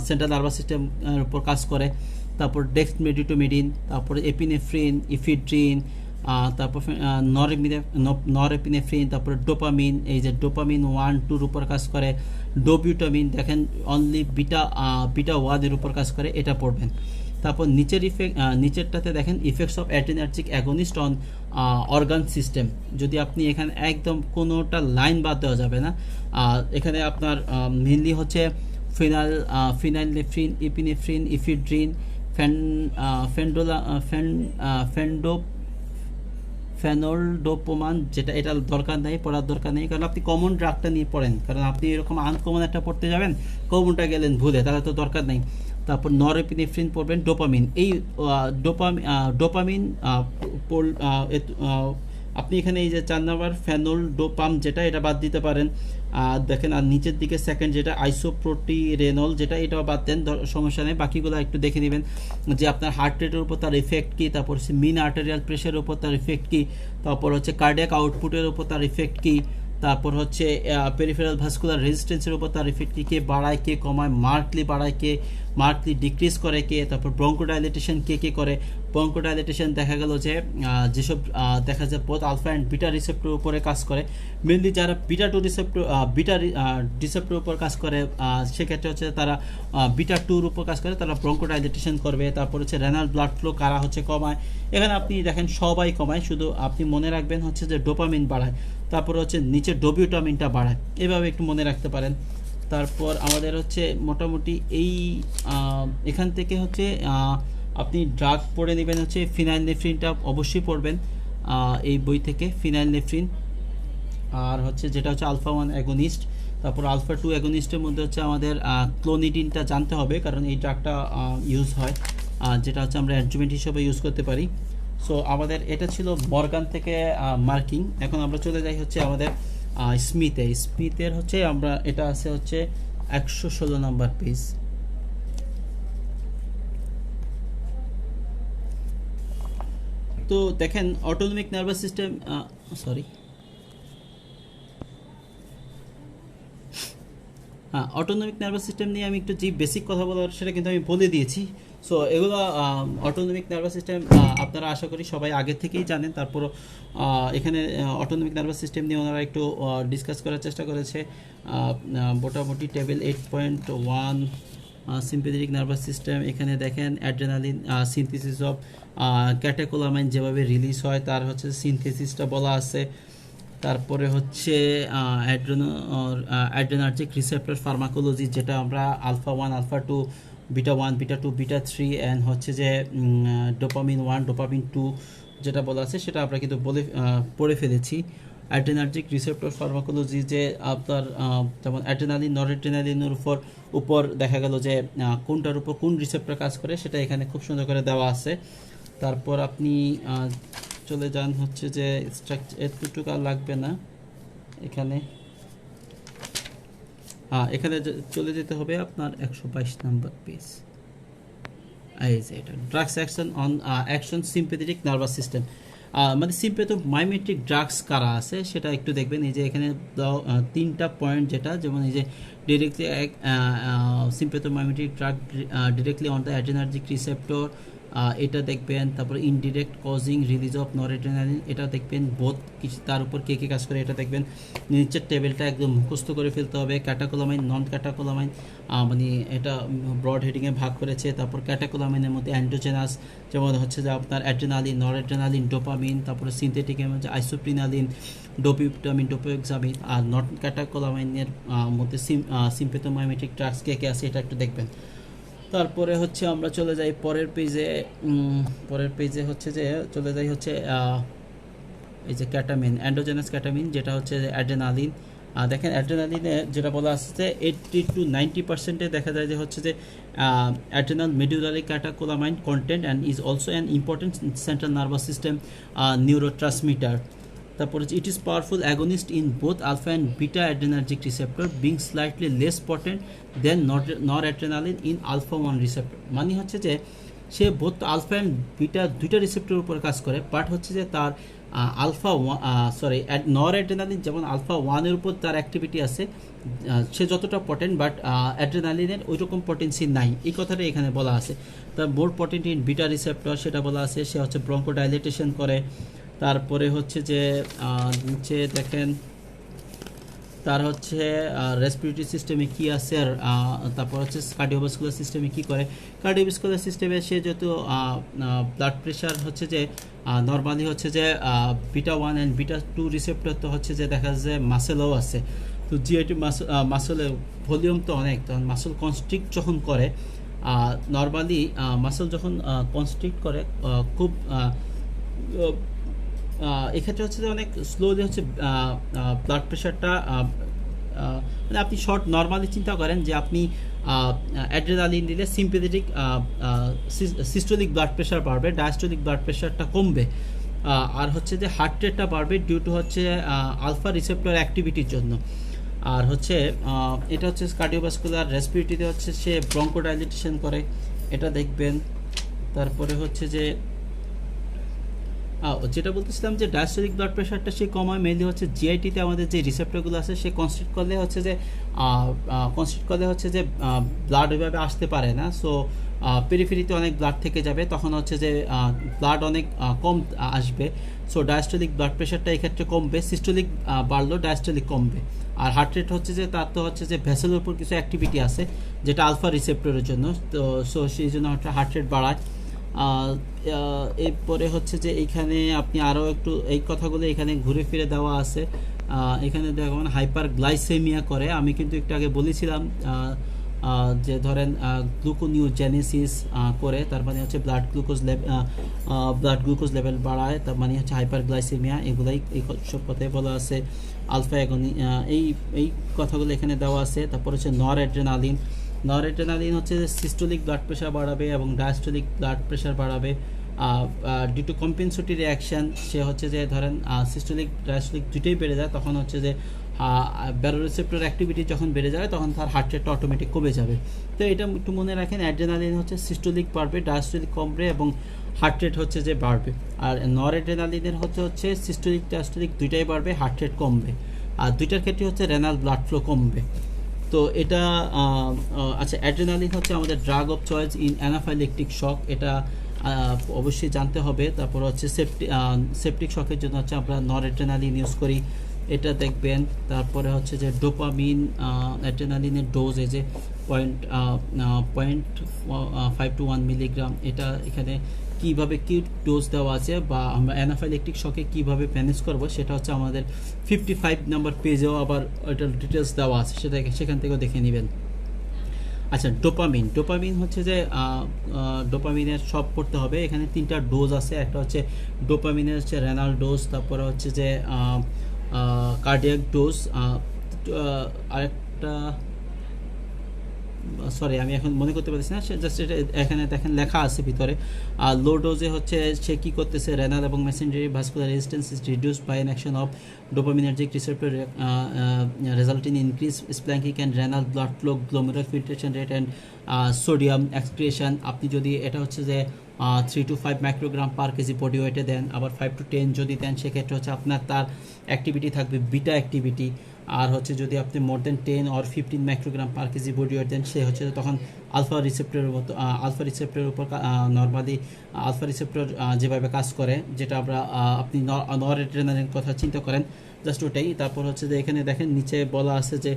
সেন্ট্রাল নার্ভাস সিস্টেমের উপর কাজ করে। তারপর ডেক্সমেডিটোমেডিন, তারপর এপিনেফ্রিন, ইফিড্রিন, তারপর নরএপিনেফ্রিন, তারপরে ডোপামিন, এই যে ডোপামিন 1-2-র উপর কাজ করে। ডোবিউটামিন দেখেন অনলি বিটা 1-এর উপর কাজ করে, এটা পড়বেন। তারপর নিচেরটাতে দেখেন effects of adrenergic agonist on organ system. যদি আপনি এখানে একদম কোনোটা লাইন বাদ দেওয়া যাবে না, এখানে আপনার মেনলি হচ্ছে ফিনাইলনেফ্রিন, ইপিনেফ্রিন, ইফিড্রিন, ফেনলডোপোমান, যেটা এটা পড়ার দরকার নেই, কারণ আপনি কমন ড্রাগটা নিয়ে পড়েন, কারণ আপনি এরকম আনকমন একটা পড়তে যাবেন, কমনটা গেলেন ভুলে, তাহলে তো দরকার নেই। তারপর নরএপিনেফ্রিন পড়বেন, ডোপামিন। এই ডোপামিন আপনি এখানে এই যে 4 নম্বর ফেনলডোপাম যেটা, এটা বাদ দিতে পারেন। দেখেন আর নিচের দিকে সেকেন্ড যেটা আইসোপ্রোটিরেনল যেটা, এটাও বাদ দেন, সমস্যা নেই। বাকিগুলো একটু দেখে নেবেন যে আপনার হার্ট রেটের উপর তার ইফেক্ট কী, তারপর হচ্ছে মিন আর্টেরিয়াল প্রেশারের উপর তার ইফেক্ট কী, তারপর হচ্ছে কার্ডিয়াক আউটপুটের উপর তার ইফেক্ট কী, তারপর হচ্ছে পেরিফেরাল ভাস্কুলার রেজিস্ট্যান্সের উপর তার ইফেক্ট কী, কে বাড়ায় কে কমায়, মার্কলি বাড়ায় কে, মার্কলি ডিক্রিজ করে কে, তারপর ব্রঙ্কোডাইলেটেশন কে করে। ব্রঙ্কোডাইলেটেশন দেখা গেল যে যেসব দেখা যায় both alpha and beta receptor উপরে কাজ করে, মেনলি যারা বিটা রিসেপ্টর উপর কাজ করে সেক্ষেত্রে হচ্ছে তারা বিটা 2-র উপর কাজ করে, তারা ব্রঙ্কোডাইলেটেশন করবে। তারপর হচ্ছে রেনাল ব্লাড ফ্লো কারা হচ্ছে কমায়, এখানে আপনি দেখেন সবাই কমায়, শুধু আপনি মনে রাখবেন হচ্ছে যে ডোপামিন বাড়ায়, তারপর হচ্ছে নিচে ডোবিউটামিনটা বাড়ায়, এভাবে একটু মনে রাখতে পারেন। তারপর আমাদের হচ্ছে মোটামুটি এই এখান থেকে হচ্ছে আপনি ড্রাগ পড়ে নেবেন হচ্ছে ফিনাইলনেফ্রিনটা অবশ্যই পড়বেন এই বই থেকে, ফিনাইলনেফ্রিন। আর হচ্ছে যেটা হচ্ছে আলফা 1 অ্যাগনিস্ট, তারপর আলফা 2 অ্যাগনিস্টের মধ্যে হচ্ছে আমাদের ক্লোনিডিনটা জানতে হবে, কারণ এই ড্রাগটা ইউজ হয়, যেটা হচ্ছে আমরা অ্যাডজুভেন্ট হিসেবে ইউজ করতে পারি। সো আমাদের এটা ছিল মর্গান থেকে মার্কিং। এখন আমরা চলে যাই হচ্ছে আমাদের স্মিথের হচ্ছে আমরা এটা আছে হচ্ছে 116 নম্বর পেজ। তো দেখেন autonomic nervous system, autonomic nervous system নিয়ে আমি একটু যে বেসিক কথা বলার সেটা কিন্তু আমি বলে দিয়েছি। সো এগুলো অটোনমিক নার্ভাস সিস্টেম আপনারা আশা করি সবাই আগে থেকেই জানেন। তারপর এখানে অটোনমিক নার্ভাস সিস্টেম নিয়ে ওনারা একটু ডিসকাস করার চেষ্টা করেছে। মোটামুটি টেবিল 8.1 সিম্প্যাথেটিক নার্ভাস সিস্টেম, এখানে দেখেন অ্যাড্রেনালিন সিনথেসিস অফ ক্যাটেকোলামাইন যেভাবে রিলিজ হয় তার হচ্ছে সিনথেসিসটা বলা আছে। তারপরে হচ্ছে অ্যাড্রেনার্জিক রিসেপ্টর ফার্মাকোলজি, যেটা আমরা alpha 1, alpha 2, beta 1, beta 2, beta 3 and হচ্ছে যে ডোপামিন 1, ডোপামিন 2 যেটা বলা আছে সেটা আমরা কিন্তু পড়ে ফেলেছি। অ্যাড্রেনার্জিক রিসেপ্টর ফার্মাকোলজি, যে আপনার যেমন অ্যাড্রেনালিন নরএড্রেনালিনের উপর দেখা গেল যে কোনটার উপর কোন রিসেপ্টর কাজ করে সেটা এখানে খুব সুন্দর করে দেওয়া আছে। তারপর আপনি চলে যান হচ্ছে যে স্ট্রাকচার, এতটুকু আর লাগবে না এখানে। এখানে চলে যেতে হবে আপনার 122 নম্বর পেজ। এই যে এটা drugs action on action sympathetic nervous system, মানে সিম্প্যাথোমাইমেটিক ড্রাগস কারা আছে সেটা একটু দেখবেন। এই যে এখানে তিনটা পয়েন্ট, যেটা যেমন এই যে directly sympathomimetic drug directly on the adrenergic receptor, এটা দেখবেন। তারপর indirect causing release of noradrenaline, এটা দেখবেন। বোথ কিছু তার উপর কে কাজ করে এটা দেখবেন। নিচের টেবিলটা একদম মুখস্থ করে ফেলতে হবে। ক্যাটাকোলামাইন, নন ক্যাটাকোলামাইন, মানে এটা ব্রড হেডিংয়ে ভাগ করেছে। তারপর ক্যাটাকোলামাইনের মধ্যে অ্যান্ড্রোজেনাস, যেমন হচ্ছে যে আপনার অ্যাড্রেনালিন, নরএড্রেনালিন, ডোপামিন, তারপরে সিনথেটিকের মধ্যে আইসোপ্রিনালিন, ডোপিভিটামিন, ডোপোএক্সামিন। আর নন ক্যাটাকোলামাইনের মধ্যে সিম্প্যাথোমাইমেটিক ড্রাগস কে আছে এটা একটু দেখবেন। তারপরে হচ্ছে আমরা চলে যাই পরের পেজে হচ্ছে যে চলে যাই হচ্ছে এই যে ক্যাটামিন, অ্যান্ড্রোজেনাস ক্যাটামিন, যেটা হচ্ছে অ্যাড্রেনালিন। দেখেন অ্যাড্রেনালিনে যেটা বলা আসছে 80 to 90% দেখা যায় যে হচ্ছে যে adrenal medullary catecholamine content and is also an important central nervous system neurotransmitter. তারপর হচ্ছে it is powerful agonist in both alpha and beta adrenergic receptor being slightly less potent than noradrenaline in alpha 1 receptor. মানে হচ্ছে যে সে বোথ আলফা অ্যান্ড বিটা দুইটা রিসেপ্টরের উপর কাজ করে, বাট হচ্ছে যে তার নরএড্রেনালিন যেমন আলফা 1-এর উপর তার অ্যাক্টিভিটি আছে, সে যতটা পটেন্ট, বাট অ্যাড্রেনালিনের ওই রকম পটেন্সি নাই, এই কথাটা এখানে বলা আছে। তার মোর পটেন্ট ইন বিটা রিসেপ্টর সেটা বলা আছে, সে হচ্ছে ব্রঙ্কোডাইলেটেশন করে। তারপরে হচ্ছে যে নিচে দেখেন তার হচ্ছে রেসপিরেটরি সিস্টেমে কি আছে, আর তারপর হচ্ছে কার্ডিওভাস্কুলার সিস্টেমে কি করে। কার্ডিওভাস্কুলার সিস্টেমে সে যেহেতু ব্লাড প্রেশার হচ্ছে যে নর্মালি হচ্ছে যে বিটা 1 অ্যান্ড বিটা 2 রিসেপ্টর তো হচ্ছে যে দেখা যায় মাসেলও আছে। তো জিআইটি মাসেলের ভলিউম তো অনেক, তখন মাসেল কনস্ট্রিক্ট যখন করে, নর্মালি মাসেল যখন কনস্ট্রিক্ট করে খুব এক্ষেত্রে হচ্ছে যে অনেক স্লোলি হচ্ছে ব্লাড প্রেশারটা, মানে আপনি শর্ট নর্মালি চিন্তা করেন যে আপনি অ্যাড্রেনালিন দিলে সিম্প্যাথেটিক সিস্টোলিক ব্লাড প্রেশার বাড়বে, ডায়াস্টোলিক ব্লাড প্রেশারটা কমবে, আর হচ্ছে যে হার্ট রেটটা বাড়বে ডিউ টু হচ্ছে আলফা রিসেপ্টর অ্যাক্টিভিটির জন্য। আর হচ্ছে এটা হচ্ছে কার্ডিওভাস্কুলার, রেসপিরেটরিতে হচ্ছে সে ব্রঙ্কোডাইলেটেশন করে, এটা দেখবেন। তারপরে হচ্ছে যে যেটা বলতেছিলাম যে ডায়াস্টোলিক ব্লাড প্রেশারটা সে কমায় মেনলি হচ্ছে জিআইটিতে আমাদের যে রিসেপ্টরগুলো আছে সে কনস্ট্রিক্ট করলে হচ্ছে যে ব্লাড ওইভাবে আসতে পারে না, সো পেরিফেরিতে অনেক ব্লাড থেকে যাবে, তখন হচ্ছে যে ব্লাড অনেক কম আসবে, সো ডায়াস্টোলিক ব্লাড প্রেশারটা এক্ষেত্রে কমবে। সিস্টোলিক বাড়লেও ডায়াস্টোলিক কমবে। আর হার্ট রেট হচ্ছে যে তার তো হচ্ছে যে ভেসেলের উপর কিছু অ্যাক্টিভিটি আছে যেটা আলফা রিসেপ্টরের জন্য, তো সো সেই জন্য হার্ট রেট বাড়ায়। এরপরে হচ্ছে যে এইখানে আপনি আরও একটু এই কথাগুলো এখানে ঘুরে ফিরে দেওয়া আছে। এখানে দেখুন হাইপার গ্লাইসেমিয়া করে, আমি কিন্তু একটু আগে বলেছিলাম যে ধরেন গ্লুকোনিওজেনেসিস করে, তার মানে হচ্ছে ব্লাড গ্লুকোজ লেভেল বাড়ায়, তার মানে হচ্ছে হাইপার গ্লাইসেমিয়া, এগুলাই এই সব কথাই বলা আছে। আলফা অ্যাগনি, এই কথাগুলো এখানে দেওয়া আছে। তারপর হচ্ছে নরএড্রেনালিন হচ্ছে সিস্টোলিক ব্লাড প্রেশার বাড়াবে এবং ডায়াস্টোলিক ব্লাড প্রেশার বাড়াবে ডিউ টু কম্পেনসেটরি রিঅ্যাকশন। সে হচ্ছে যে ধরেন সিস্টোলিক ডায়াস্টোলিক দুটোই বেড়ে যায়, তখন হচ্ছে যে ব্যারোরিসেপ্টর অ্যাক্টিভিটি যখন বেড়ে যাবে তখন তার হার্ট রেটটা অটোমেটিক কমে যাবে। তো এটা একটু মনে রাখেন, অ্যাড্রেনালিন হচ্ছে সিস্টোলিক বাড়বে, ডায়াস্টোলিক কমবে এবং হার্ট রেট হচ্ছে যে বাড়বে। আর নরএড্রেনালিনের হচ্ছে সিস্টোলিক ডায়াস্টোলিক দুইটাই বাড়বে, হার্ট রেট কমবে, আর দুইটার ক্ষেত্রে হচ্ছে রেনাল ব্লাড ফ্লো কমবে। তো এটা আচ্ছা, অ্যাড্রেনালিন হচ্ছে আমাদের drug of choice in anaphylactic shock, এটা অবশ্যই জানতে হবে। তারপর হচ্ছে সেপটিক শকের জন্য হচ্ছে আমরা নরএড্রেনালিন ইউজ করি, এটা দেখবেন। তারপরে হচ্ছে যে ডোপামিন অ্যাড্রেনালিনের ডোজ এই যে 0.5 to 1 মিলিগ্রাম, এটা এখানে কীভাবে কি ডোজ দেওয়া আছে বা আমরা অ্যানাফাইলেকটিক শকে কীভাবে ম্যানেজ করব সেটা হচ্ছে আমাদের 55 নম্বর পেজেও আবার ওইটার ডিটেলস দেওয়া আছে, সেখান থেকেও দেখে নেবেন। আচ্ছা, ডোপামিন। ডোপামিন হচ্ছে যে ডোপামিনের সব পড়তে হবে। এখানে 3টা ডোজ আছে। একটা হচ্ছে ডোপামিনের হচ্ছে রেনাল ডোজ, তারপরে হচ্ছে যে কার্ডিয়াক ডোজ, আরেকটা সরি আমি এখন মনে করতে পারছি না, সে জাস্ট এটা এখানে দেখেন লেখা আছে ভিতরে। আর লো ডোজে হচ্ছে সে কী করতেছে, রেনাল এবং mesenteric vascular resistance is reduced by an action of dopaminergic receptor resulting in increased splanchnic and renal blood flow, glomerular filtration rate and sodium excretion। আপনি যদি এটা হচ্ছে যে 3 to 5 microgram per KG body ওয়েটে দেন, আবার 5 to 10 যদি দেন, সেক্ষেত্রে হচ্ছে আপনার তার অ্যাক্টিভিটি থাকবে বিটা অ্যাক্টিভিটি। আর হচ্ছে যদি আপনি more than 10 or 15 microgram per KG body weight দেন, সে হচ্ছে তখন আলফা রিসেপ্টরের মতো, আলফা রিসেপ্টরের উপর নর্মালি আলফা রিসেপ্টর যেভাবে কাজ করে, যেটা আমরা আপনি নরএড্রেনালিন কথা চিন্তা করেন, জাস্ট ওটাই। তারপর হচ্ছে যে এখানে দেখেন নিচে বলা আছে যে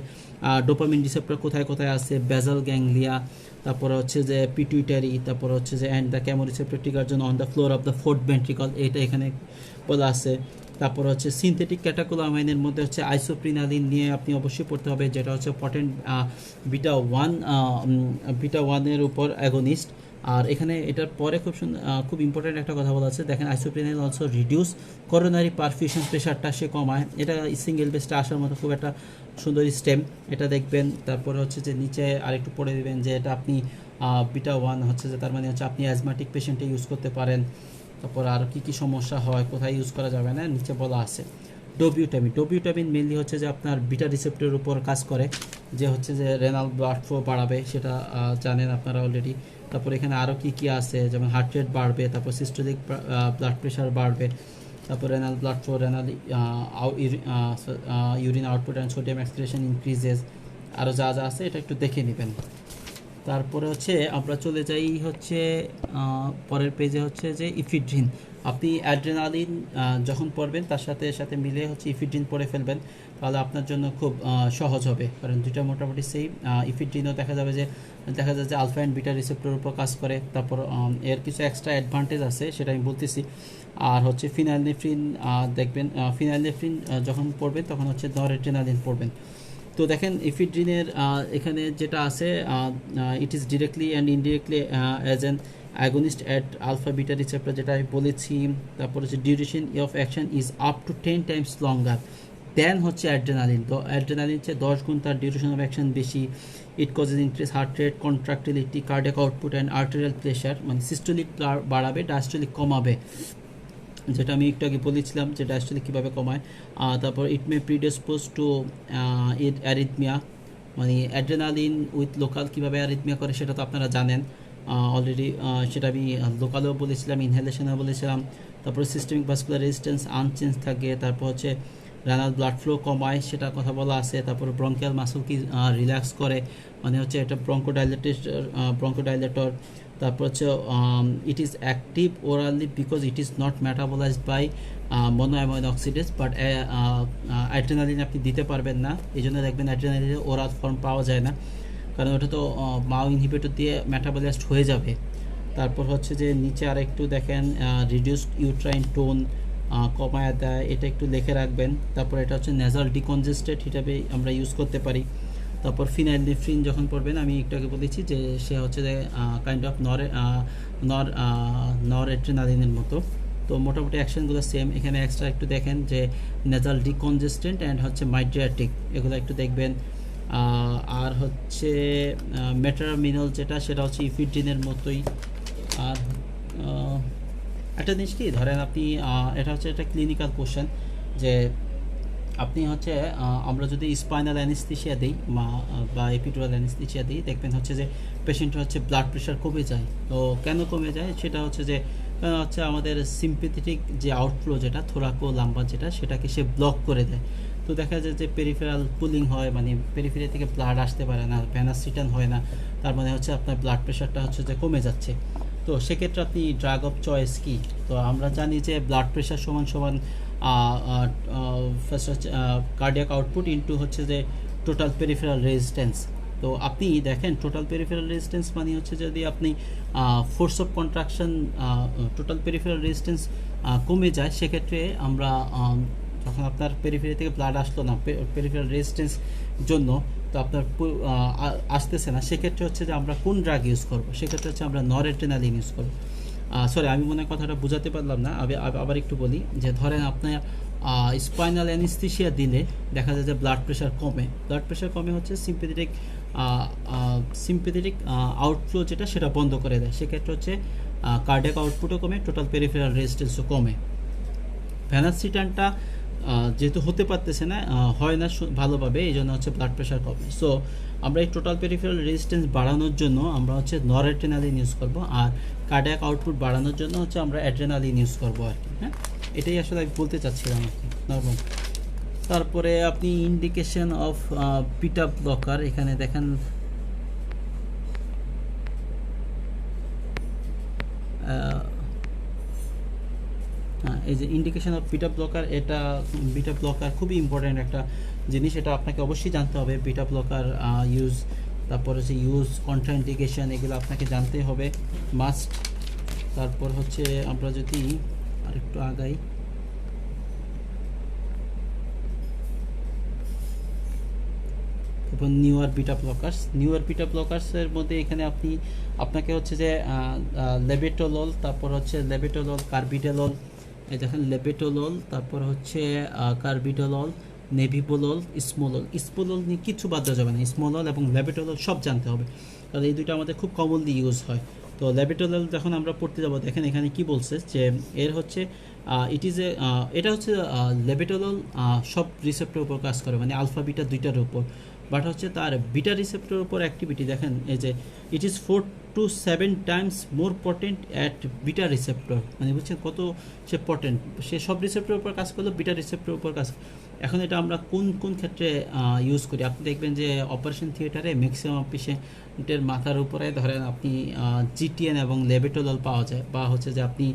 ডোপামিন রিসেপ্টর কোথায় কোথায় আছে, বেজাল গ্যাংলিয়া, তারপর হচ্ছে যে পিটুইটারি, তারপর হচ্ছে যে and the chemoreceptor trigger জন্য on the floor of the fourth ventricle, এটা এখানে বলা আছে। তারপর হচ্ছে সিনথেটিক ক্যাটাকোলামাইনের মধ্যে হচ্ছে আইসোপ্রিনালিন নিয়ে আপনি অবশ্যই পড়তে হবে, যেটা হচ্ছে পটেন্ট বিটা ওয়ানের উপর অ্যাগোনিস্ট। আর এখানে এটার পরে খুব ইম্পর্টেন্ট একটা কথা বলা আছে, দেখেন আইসোপ্রিনালিন অলসো রিডিউস করোনারি পারফিউশন, প্রেশারটা সে কমায়। এটা সিঙ্গেল বেসটা আসার মতো খুব একটা সুন্দর স্টেম, এটা দেখবেন। তারপরে হচ্ছে যে নিচে আরেকটু পড়ে দেবেন যে এটা আপনি বিটা ওয়ান হচ্ছে যে তার মানে হচ্ছে আপনি অ্যাজমাটিক পেশেন্টে ইউজ করতে পারেন। তারপর আর কী কী সমস্যা হয়, কোথায় ইউজ করা যাবে না, নিচে বলা আছে। ডোবিউটামিন মেনলি হচ্ছে যে আপনার বিটা রিসেপ্টরের উপর কাজ করে, যে হচ্ছে যে রেনাল ব্লাড ফ্লো বাড়াবে, সেটা জানেন আপনারা অলরেডি। তারপর এখানে আরও কী কী আছে, যেমন হার্ট রেট বাড়বে, তারপর সিস্টোলিক ব্লাড প্রেশার বাড়বে, তারপর renal blood flow, renal urine output and sodium excretion increases, আরও যা যা আছে এটা একটু দেখে নেবেন। তারপরে হচ্ছে আমরা চলে যাই হচ্ছে পরের পেজে হচ্ছে যে ইফিড্রিন। আপনি অ্যাড্রেনালিন যখন পড়বেন তার সাথে সাথে মিলে হচ্ছে ইফিড্রিন পড়ে ফেলবেন, তাহলে আপনার জন্য খুব সহজ হবে, কারণ দুইটা মোটামুটি সেম। ইফিড্রিনও দেখা যায় যে আলফা অ্যান্ড বিটা রিসেপ্টরের উপর কাজ করে। তারপর এর কিছু এক্সট্রা অ্যাডভান্টেজ আছে, সেটা আমি বলতেছি। আর হচ্ছে ফিনাইলনেফ্রিন দেখবেন, ফিনাইলনেফ্রিন যখন পড়বেন তখন হচ্ছে নরএড্রেনালিন পড়বেন। তো দেখেন ইফিড্রিনের এখানে যেটা আছে, it is directly and indirectly as an agonist at alpha beta receptor, যেটা আমি বলেছি। তারপর হচ্ছে duration of action is up to 10 times longer than হচ্ছে অ্যাড্রেনালিন। তো অ্যাড্রেনালিন হচ্ছে 10 গুণ তার ডিউরেশন অফ অ্যাকশন বেশি। It causes increase heart rate, contractility, cardiac output and arterial pressure, মানে সিস্টোলিক বাড়াবে, ডায়াস্টোলিক কমাবে, যেটা আমি একটু আগে বলেছিলাম যে ডায়াস্টোলিক কীভাবে কমায়। তারপর ইট মে প্রিডিসপোজ টু ইট অ্যারিথমিয়া, মানে অ্যাড্রেনালিন উইথ লোকাল কীভাবে অ্যারিথমিয়া করে সেটা তো আপনারা জানেন অলরেডি, সেটা আমি লোকালেও বলেছিলাম, ইনহেলেশনেও বলেছিলাম। তারপর সিস্টেমিক ভাস্কুলার রেজিস্ট্যান্স আনচেঞ্জ থাকে। তারপর হচ্ছে রেনাল ব্লাড ফ্লো কমায়, সেটা কথা বলা আছে। তারপর ব্রঙ্কিয়াল মাসল কি রিল্যাক্স করে, মানে হচ্ছে এটা ব্রঙ্কোডাইলেটর। তারপর হচ্ছে it is active orally because it is not metabolised by monoamine oxidase, but adrenaline আপনি দিতে পারবেন না, এই জন্য দেখবেন অ্যাড্রেনালিনের ওরাল ফর্ম পাওয়া যায় না, কারণ ওটা তো মাও ইনহিবিটর দিয়ে মেটাবলাইজড হয়ে যাবে। তারপর হচ্ছে যে নিচে আর একটু দেখেন রিডিউসড ইউট্রাইন টোন কমায় দেয়, এটা একটু লিখে রাখবেন। তারপর এটা হচ্ছে নেজাল ডিকনজেস্টেড হিসাবে আমরা ইউজ করতে পারি। তারপর ফিনাইলনেফ্রিন যখন পড়বেন, আমি একটু আগে বলেছি যে সে হচ্ছে যে কাইন্ড অফ নরএড্রেনালিনের মতো। তো মোটামুটি অ্যাকশনগুলো সেম। এখানে এক্সট্রা একটু দেখেন যে নেজাল ডিকনজেস্টেন্ট অ্যান্ড হচ্ছে মাইড্রিয়াটিক, এগুলো একটু দেখবেন। আর হচ্ছে মেটারামিনল যেটা, সেটা হচ্ছে ইফিড্রিনের মতোই। আর একটা জিনিস কি, ধরেন আপনি এটা হচ্ছে একটা ক্লিনিক্যাল কোশ্চেন, যে আপনি হচ্ছে আমরা যদি স্পাইনাল অ্যানেস্থেশিয়া দিই বা এপিডুরাল অ্যানেস্থেশিয়া দিই, দেখবেন হচ্ছে যে পেশেন্টের হচ্ছে ব্লাড প্রেশার কমে যায়। তো কেন কমে যায়, সেটা হচ্ছে যে হচ্ছে আমাদের সিম্পেথেটিক যে আউটফ্লো যেটা থোরাকো লাম্বার যেটা, সেটাকে সে ব্লক করে দেয়। তো দেখা যায় যে পেরিফেরাল পুলিং হয়, মানে পেরিফেরি থেকে ব্লাড আসতে পারে না, ভেনাস রিটার্ন হয় না, তার মানে হচ্ছে আপনার ব্লাড প্রেশারটা হচ্ছে যে কমে যাচ্ছে। তো সেক্ষেত্রে আপনি ড্রাগ অফ চয়েস কি? তো আমরা জানি যে ব্লাড প্রেশার সমান সমান ফার্স্ট হচ্ছে কার্ডিয়াক আউটপুট ইনটু হচ্ছে যে টোটাল পেরিফেরাল রেজিস্ট্যান্স। তো আপনি দেখেন টোটাল পেরিফেরাল রেজিস্ট্যান্স মানে হচ্ছে যদি আপনি force of contraction total peripheral resistance কমে যায়, সেক্ষেত্রে আমরা যখন আপনার পেরিফেরি থেকে ব্লাড আসলো না, পেরিফেরাল রেজিস্ট্যান্স জন্য, তো আপনার আসতেছে না, সেক্ষেত্রে হচ্ছে যে আমরা কোন ড্রাগ ইউজ করব, সেক্ষেত্রে হচ্ছে আমরা নরএড্রেনালিন ইউজ করব। সরি, আমি মনে হয় কথাটা বোঝাতে পারলাম না, আবার একটু বলি যে ধরেন আপনার স্পাইনাল অ্যানেস্থেসিয়া দিলে দেখা যায় যে ব্লাড প্রেশার কমে হচ্ছে সিম্পেথেটিক আউটফ্লো যেটা সেটা বন্ধ করে দেয়, সেক্ষেত্রে হচ্ছে কার্ডিয়াক আউটপুটও কমে, টোটাল পেরিফেরাল রেজিস্ট্যান্সও কমে। ভ্যানাসিটানটা যেহেতু হতে পারতেছে না, হয় না ভালোভাবে, এই জন্য হচ্ছে ব্লাড প্রেশার কমে। সো আমরা এই টোটাল পেরিফেরাল রেজিস্ট্যান্স বাড়ানোর জন্য আমরা হচ্ছে নরএড্রেনালিন ইউজ করব, আর কার্ডিয়াক আউটপুট বাড়ানোর জন্য হচ্ছে আমরা অ্যাড্রেনালিন ইউজ করবো আর কি। হ্যাঁ, এটাই আসলে আমি বলতে চাচ্ছিলাম আর কি, নর্মাল। তারপরে আপনি ইন্ডিকেশন অফ বিটা ব্লকার এখানে দেখেন, এই যে ইন্ডিকেশন অফ বিটা ব্লকার, এটা বিটা ব্লকার খুবই ইম্পর্ট্যান্ট একটা জিনিস, এটা আপনাকে অবশ্যই জানতে হবে। বিটা ব্লকার ইউজ, তারপর হচ্ছে ইউজ, কন্ট্রাইন্ডিকেশন, এগুলো আপনাকে জানতে হবে মাস্ট। তারপর হচ্ছে আমরা যদি আরেকটু আগাই, এবং নিউয়ার বিটা ব্লকার্সের মধ্যে এখানে আপনাকে হচ্ছে যে লেবেটোলল, তারপর হচ্ছে লেবেটোলল, কার্বিডেলল, এই দেখেন লেবেটোলল, তারপর হচ্ছে কার্বিডেলল, নেভিবোলল, স্মোলল নিয়ে কিছু বাদ দেওয়া যাবে না, স্মোলল এবং লেবেটোলল সব জানতে হবে, কারণ এই দুটো আমাদের খুব কমনলি ইউজ হয়। তো লেবেটোলল যখন আমরা পড়তে যাব, দেখেন এখানে কি বলছে যে এর হচ্ছে এটা হচ্ছে লেবেটোলল সব রিসেপ্টরের উপর কাজ করে, মানে আলফা বিটা দুইটার উপর, বাট হচ্ছে তার বিটা রিসেপ্টরের উপর অ্যাক্টিভিটি দেখেন, এই যে it is 4 to 7 times more potent at beta receptor, মানে বুঝছেন কত সে পটেন্ট, সে সব রিসেপ্টরের উপর কাজ করলো, বিটা রিসেপ্টরের উপর কাজ। এখন এটা আমরা কোন ক্ষেত্রে ইউজ করি, আপনি দেখবেন যে অপারেশন থিয়েটারে ম্যাক্সিমাম পেশেন্টের মাথার উপরে ধরেন আপনি জিটিএন এবং লেবেটোলল পাওয়া যায়, বা হচ্ছে যে আপনি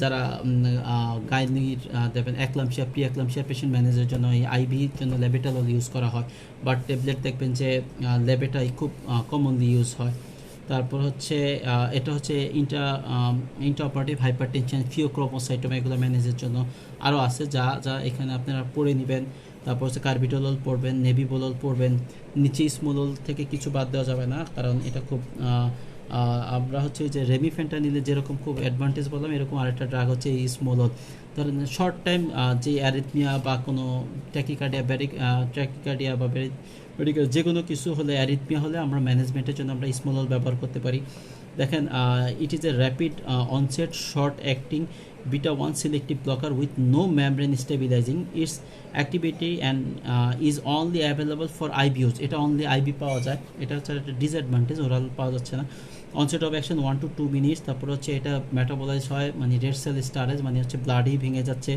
যারা গাইনির দেবেন একলামশিয়া, প্রি একলামশিয়া পেশেন্ট ম্যানেজের জন্য এই আইভির জন্য লেবেটালল ইউজ করা হয়, বাট ট্যাবলেট দেখবেন যে লেবেটাই খুব কমনলি ইউজ হয়। তারপর হচ্ছে এটা হচ্ছে ইন্ট্রাঅপারেটিভ হাইপারটেনশন, ফিওক্রোমোসাইটোমা, এগুলো ম্যানেজের জন্য আরও আছে, যা এখানে আপনারা পড়ে নেবেন। তারপর হচ্ছে কার্বিটোলল পড়বেন, নেভিবোলল পড়বেন, নিচে স্মোলল থেকে কিছু বাদ দেওয়া যাবে না, কারণ এটা খুব আমরা হচ্ছে যে রেমিফেন্টানিলে যেরকম খুব অ্যাডভান্টেজ বললাম, এরকম আরেকটা ড্রাগ হচ্ছে এই স্মোলল। ধরেন শর্ট টাইম যে অ্যারিথমিয়া বা কোনো ট্যাকিকার্ডিয়া বা মেডিকেল যে কোনো কিছু হলে, অ্যারিথমিয়া হলে আমরা ম্যানেজমেন্টের জন্য আমরা স্মোলল ব্যবহার করতে পারি। দেখেন it is a rapid onset short acting beta 1 selective blocker with no membrane stabilizing. Its activity and is only available for IV use. এটা only IV পাওয়া যায়, এটা হচ্ছে একটা ডিসঅ্যাডভান্টেজ, ওরাল পাওয়া যাচ্ছে না। Onset of action 1 to 2 minutes, তারপর হচ্ছে এটা মেটাবোলাইজ হয়, মানে রেড সেল স্টারেজ, মানে হচ্ছে ব্লাডই ভেঙে যাচ্ছে।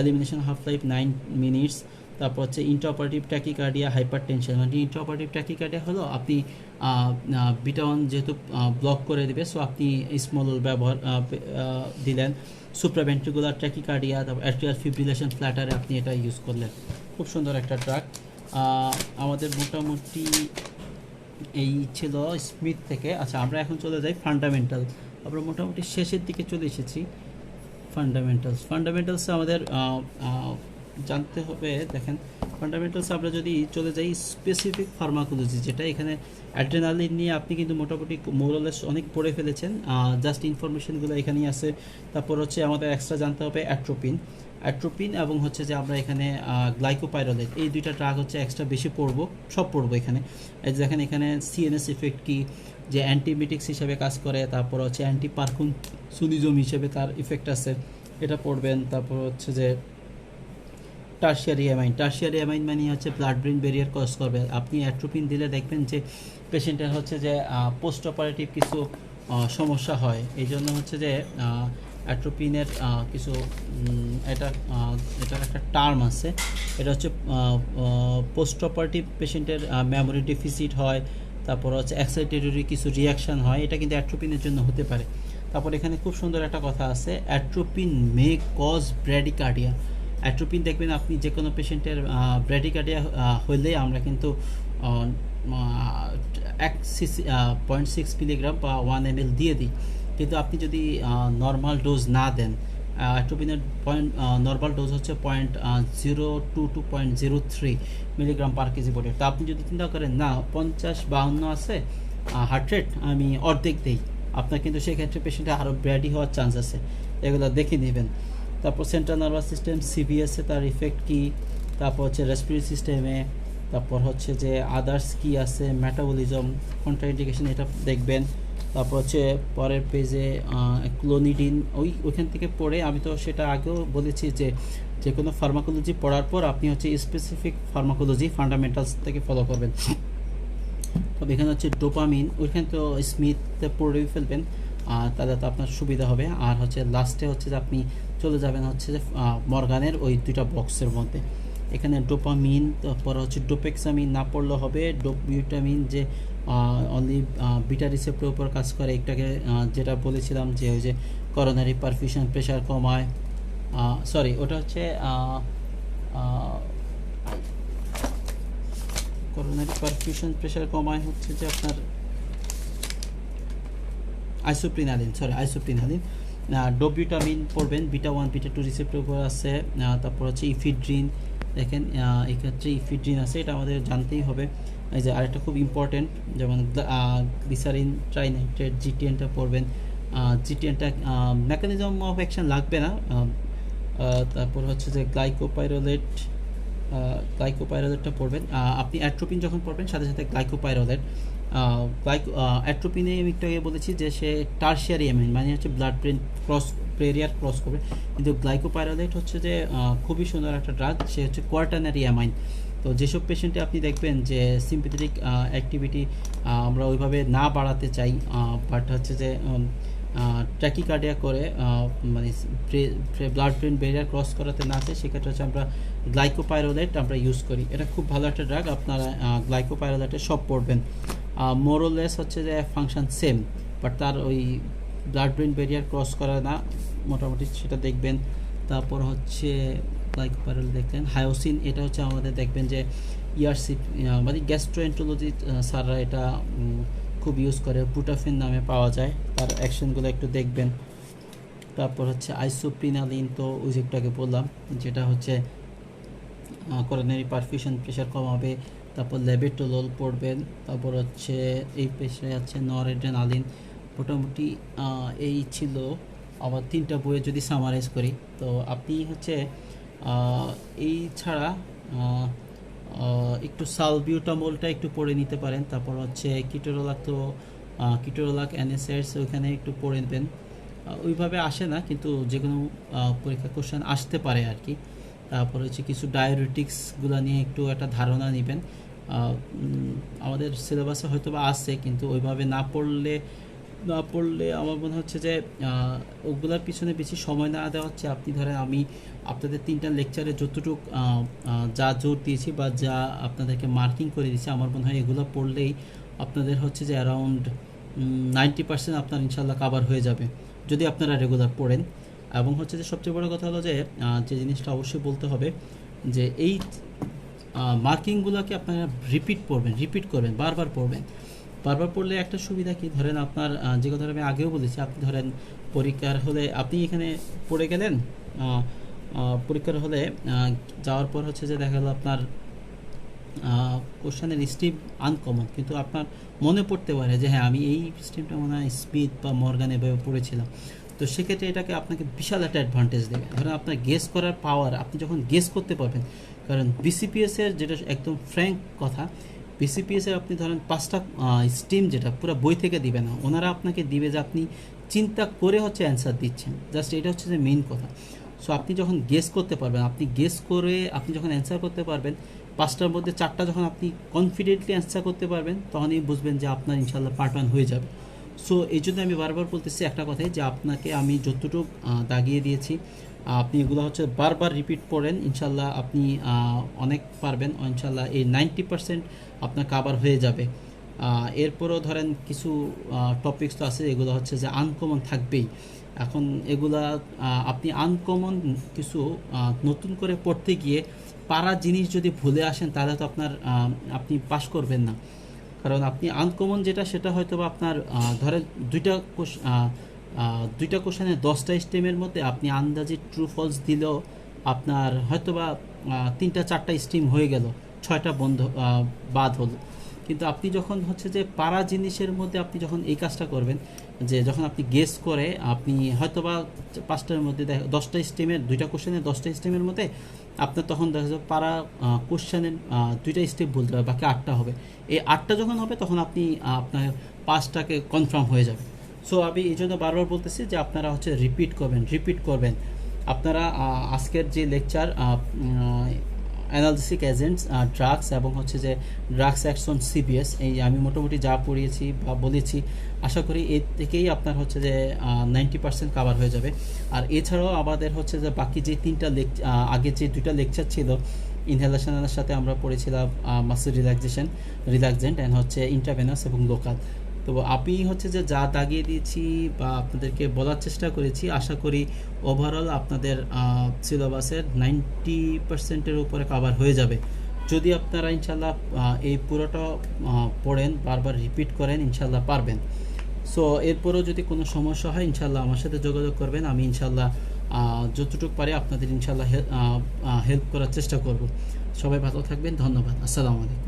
Elimination half life 9 minutes। তারপর হচ্ছে ইন্ট্রাঅপারেটিভ ট্যাকিকার্ডিয়া, হাইপারটেনশন, মানে ইন্ট্রাঅপারেটিভ ট্যাকিকার্ডিয়া হলো আপনি বিটা 1 যেহেতু ব্লক করে দেবে, সো আপনি স্মল ব্যবহার দিলেন। সুপ্রাভেন্ট্রিকুলার ট্যাকিকার্ডিয়া, তারপর অ্যাট্রিয়াল ফিব্রিলেশন ফ্ল্যাটারে আপনি এটা ইউজ করলেন। খুব সুন্দর একটা ড্রাগ। আমাদের মোটামুটি এই ছিল স্মিথ থেকে। আচ্ছা, আমরা এখন চলে যাই ফান্ডামেন্টাল। আমরা মোটামুটি শেষের দিকে চলে এসেছি। ফান্ডামেন্টালস আমাদের জানতে হবে। দেখেন ফান্ডামেন্টালস আমরা যদি চলে যাই স্পেসিফিক ফার্মাকোলজি, যেটা এখানে অ্যাড্রেনালিন নিয়ে আপনি কিন্তু মোটামুটি মোরালেস অনেক পড়ে ফেলেছেন, জাস্ট ইনফরমেশনগুলো এখানেই আছে। তারপর হচ্ছে আমাদের এক্সট্রা জানতে হবে অ্যাট্রোপিন এবং হচ্ছে যে আমরা এখানে গ্লাইকোপাইরোলেট, এই দুইটা ড্রাগ হচ্ছে এক্সট্রা বেশি সব পড়বো এখানে। এই দেখেন এখানে সিএনএস ইফেক্ট কি, যে অ্যান্টিমিটিক্স হিসেবে কাজ করে, তারপর হচ্ছে অ্যান্টিপারকিনসনিজম হিসেবে তার ইফেক্ট আছে, এটা পড়বেন। তারপর হচ্ছে যে টার্সিয়ারি অ্যামাইন মানে হচ্ছে ব্লাড ব্রেন ব্যারিয়ার ক্রস করবে। আপনি অ্যাট্রোপিন দিলে দেখবেন যে পেশেন্টের হচ্ছে যে পোস্ট অপারেটিভ কিছু সমস্যা হয়, এই জন্য হচ্ছে যে অ্যাট্রোপিনের কিছু এটার একটা টার্ম আছে, এটা হচ্ছে পোস্ট অপারেটিভ পেশেন্টের মেমোরি ডেফিসিট হয়, তারপর হচ্ছে এক্সাইটেটরি কিছু রিয়াকশান হয়, এটা কিন্তু অ্যাট্রোপিনের জন্য হতে পারে। তারপর এখানে খুব সুন্দর একটা কথা আছে, atropine may cause bradycardia. Atropine দেখবেন আপনি যে কোনো পেশেন্টের ব্র্যাডিকার্ডিয়া হলে আমরা কিন্তু 0.6 মিলিগ্রাম বা 1 ml দিয়ে দিই, কিন্তু আপনি যদি নর্মাল ডোজ না দেন, অ্যাট্রোপিনের নর্মাল ডোজ হচ্ছে 0.02 to 0.03 milligram per KG body. তো আপনি যদি চিন্তা করেন না 50-52 আছে হার্ট রেট, আমি অর্ধেক দিই, আপনার কিন্তু সেক্ষেত্রে পেশেন্টে আরও ব্যাডি হওয়ার চান্স আছে, এগুলো দেখে নেবেন। তারপর সেন্ট্রাল নার্ভাস সিস্টেম সিবিএসে তার ইফেক্ট কী, তারপর হচ্ছে রেসপিরেটরি সিস্টেমে, তারপর হচ্ছে যে আদার্স কি আছে, মেটাবলিজম, কন্ট্রাইন্ডিকেশন, এটা দেখবেন। তারপর হচ্ছে পরের পেজে ক্লোনিডিন, ওইখান থেকে পড়ে, আমি তো সেটা আগেও বলেছি যে কোনো ফার্মাকোলজি পড়ার পর আপনি হচ্ছে স্পেসিফিক ফার্মাকোলজি ফান্ডামেন্টালস থেকে ফলো করবেন। তবে এখানে হচ্ছে ডোপামিন, ওইখানে তো স্মিথে পড়েই ফেলবেন, তাহলে তো আপনার সুবিধা হবে। আর হচ্ছে লাস্টে হচ্ছে যে আপনি চলে যাবেন হচ্ছে যে মর্গানের ওই দুইটা বক্সের মধ্যে। এখানে ডোপামিন, তারপর হচ্ছে ডোপেক্সামিন না পড়লে হবে, ডোপিউটামিন যে অনলি বিটা রিসেপ্টরের উপর কাজ করে, একটাকে যেটা বলেছিলাম যে ওই যে করোনারি পারফিউশন প্রেশার কমায়, সরি ওটা হচ্ছে করোনারি পারফিউশন প্রেশার কমায় হচ্ছে যে আপনার আইসোপ্রিনালিন, ডোবিউটামিন পড়বেন, বিটা 1 বিটা 2 রিসেপ্টর উপর আছে। তারপর হচ্ছে ইফিড্রিন, দেখেন এক্ষেত্রে ইফিড্রিন আছে, এটা আমাদের জানতেই হবে। এই যে আরেকটা খুব ইম্পর্টেন্ট, যেমন গ্লিসারিন ট্রাইনাইট্রেট, জিটিএনটা পড়বেন। জিটিএনটা মেকানিজম অফ অ্যাকশন লাগবে না। তারপর হচ্ছে যে গ্লাইকোপাইরোলেটটা পড়বেন। আপনি অ্যাট্রোপিন যখন পড়বেন সাথে সাথে গ্লাইকোপাইরোলেট। অ্যাট্রোপিনে আমি একটু আগে বলেছি যে সে টার্সিয়ারি অ্যামাইন, মানে হচ্ছে ব্লাড ব্রেন ব্যারিয়ার ক্রস করবে, কিন্তু গ্লাইকোপাইরোলেট হচ্ছে যে খুবই সুন্দর একটা ড্রাগ, সে হচ্ছে কোয়াটার্নারি অ্যামাইন। তো যেসব পেশেন্টে আপনি দেখবেন যে সিম্পেথেটিক অ্যাক্টিভিটি আমরা ওইভাবে না বাড়াতে চাই, বাট হচ্ছে যে ট্র্যাকিকার্ডিয়া করে, মানে ব্লাড ব্রেন ব্যারিয়ার ক্রস করাতে না চাই, সেক্ষেত্রে হচ্ছে আমরা গ্লাইকোপাইরোলেট আমরা ইউজ করি। এটা খুব ভালো একটা ড্রাগ, আপনারা গ্লাইকোপাইরোলেটে সব পড়বেন। মোরোলেস হচ্ছে যে ফাংশন সেম, বাট তার ওই ব্লাড ব্রেন ব্যারিয়ার ক্রস করা না, মোটামুটি সেটা দেখবেন। তারপর হচ্ছে গ্লাইকোপাইরোল দেখলেন। হায়োসিন, এটা হচ্ছে আমাদের দেখবেন যে ইআরসি মানে গ্যাস্ট্রোএন্টারোলজি স্যাররা এটা খুব ইউজ করে, পুটাফিন নামে পাওয়া যায়, তার অ্যাকশনগুলো একটু দেখবেন। তারপর হচ্ছে আইসোপ্রিনালিন, তো ওই যেটাকে বললাম, যেটা হচ্ছে করোনারি পারফিউশন প্রেশার কমাবে। তারপর লেবেটোলোল পড়বেন। তারপর হচ্ছে এই পেশায় আছে নরএড্রেনালিন। মোটামুটি এই ছিল আমার 3টা বইয়ে যদি সামারাইজ করি। তো আপনি হচ্ছে এই ছাড়া একটু সালবিউটামোলটা একটু পড়ে নিতে পারেন। তারপর হচ্ছে কিটোরোলাক এনএসএস ওইখানে একটু পড়ে নেবেন। ওইভাবে আসে না, কিন্তু যে কোনো পরীক্ষা কোশ্চেন আসতে পারে আর কি। তারপর হচ্ছে কিছু ডায়োরিটিক্সগুলো নিয়ে একটু একটা ধারণা নেবেন। আমাদের সিলেবাসে হয়তো বা আছে, কিন্তু ওইভাবে না পড়লে আমার মনে হচ্ছে যে ওগুলোর পিছনে বেশি সময় না দেওয়া হচ্ছে। আপনি ধরেন আমি আপনাদের 3টা লেকচারে যতটুকু যা জোর দিয়েছি বা যা আপনাদেরকে মার্কিং করে দিয়েছি, আমার মনে হয় এগুলো পড়লেই আপনাদের হচ্ছে যে অ্যারাউন্ড 90% আপনার ইনশাল্লাহ কাভার হয়ে যাবে যদি আপনারা রেগুলার পড়েন। এবং হচ্ছে যে সবচেয়ে বড় কথা হলো যে জিনিসটা অবশ্যই বলতে হবে যে এই মার্কিংগুলোকে আপনারা রিপিট করবেন, বারবার পড়লে একটা সুবিধা কি, ধরেন আপনার যে কথা আমি আগেও বলেছি, আপনি ধরেন পরীক্ষার হলে আপনি এখানে পড়ে গেলেন, পরীক্ষার হলে যাওয়ার পর হচ্ছে যে দেখা গেল আপনার কোশ্চেনের স্ট্রিম আনকমন, কিন্তু আপনার মনে পড়তে পারে যে হ্যাঁ আমি এই স্ট্রিমটা মনে হয় স্মিথ বা মর্গান এভাবে পড়েছিলাম। তো সেক্ষেত্রে এটাকে আপনাকে বিশাল একটা অ্যাডভান্টেজ দেবে। ধরেন আপনার গেস করার পাওয়ার, আপনি যখন গেস করতে পারবেন, কারণ বিসিপিএসের যেটা একদম ফ্র্যাঙ্ক কথা, বিসিপিএসের আপনি ধরেন 5টা স্ট্রিম যেটা পুরো বই থেকে দিবে না, ওনারা আপনাকে দিবে যে আপনি চিন্তা করে হচ্ছে অ্যান্সার দিচ্ছেন, জাস্ট এটা হচ্ছে যে মেইন কথা। সো আপনি যখন গেস করতে পারবেন, আপনি গেস করে আপনি যখন অ্যান্সার করতে পারবেন, 5টার মধ্যে 4টা যখন আপনি কনফিডেন্টলি অ্যান্সার করতে পারবেন, তখনই বুঝবেন যে আপনার ইনশাল্লাহ পার্ট 1 হয়ে যাবে। সো এই জন্য আমি বারবার বলতেছি একটা কথাই, যে আপনাকে আমি যতটুকু দাগিয়ে দিয়েছি আপনি এগুলো হচ্ছে বারবার রিপিট পড়েন, ইনশাল্লাহ আপনি অনেক পারবেন, ইনশাল্লাহ এই 90% আপনার কাভার হয়ে যাবে। এরপরও ধরেন কিছু টপিকস তো আছে এগুলো হচ্ছে যে আনকমন থাকবেই। এখন এগুলা আপনি আনকমন কিছু নতুন করে পড়তে গিয়ে পারা জিনিস যদি ভুলে আসেন, তাহলে তো আপনি পাস করবেন না। কারণ আপনি আনকমন যেটা সেটা হয়তো বা আপনার ধরেন দুইটা কোশ্চেনে 10টা স্টেমের মধ্যে আপনি আন্দাজে ট্রু ফলস দিলেও আপনার হয়তোবা 3টা 4টা স্টিম হয়ে গেল, 6টা বন্ধ বাদ হলো। কিন্তু আপনি যখন হচ্ছে যে পারা জিনিসের মধ্যে আপনি যখন এই কাজটা করবেন, যে যখন আপনি গেস করে আপনি হয়তোবা 5টার মধ্যে 10টা স্টেমের, দুইটা কোশ্চেনের 10টা স্টেমের মধ্যে আপনার তখন দেখা যাবে পারা কোশ্চেনের 2টা স্টেপ বলতে হবে, বাকি 8টা হবে। এই 8টা যখন হবে তখন আপনি আপনার 5টাকে কনফার্ম হয়ে যাবে। সো আমি এই জন্য বারবার বলতেছি যে আপনারা হচ্ছে রিপিট করবেন। আপনারা আজকের যে লেকচার অ্যানালিসিক এজেন্টস, ড্রাগস এবং হচ্ছে যে ড্রাগস অ্যাকশন সিবিএস, এই আমি মোটামুটি যা পড়িয়েছি বা বলেছি, আশা করি এর থেকেই আপনার হচ্ছে যে 90% কাভার হয়ে যাবে। আর এছাড়াও আমাদের হচ্ছে যে বাকি যে 3টা আগে যে 2টা লেকচার ছিল, ইনহেলেশনের সাথে আমরা পড়েছিলাম মাসেল রিল্যাক্সেন্ট অ্যান্ড হচ্ছে ইন্ট্রাভেনাস এবং লোকাল। তো আমি হচ্ছে যে যা দাগিয়ে দিয়েছি বা আপনাদেরকে বলার চেষ্টা করেছি, আশা করি ওভারঅল আপনাদের সিলেবাসের 90%-এর উপরে কাভার হয়ে যাবে যদি আপনারা ইনশাল্লাহ এই পুরোটা পড়েন, বারবার রিপিট করেন, ইনশাল্লাহ পারবেন। সো এরপরেও যদি কোনো সমস্যা হয় ইনশাল্লাহ আমার সাথে যোগাযোগ করবেন, আমি ইনশাল্লাহ যতটুকু পারি আপনাদের ইনশাল্লাহ হেল্প করার চেষ্টা করব। সবাই ভালো থাকবেন, ধন্যবাদ, আসসালামু আলাইকুম।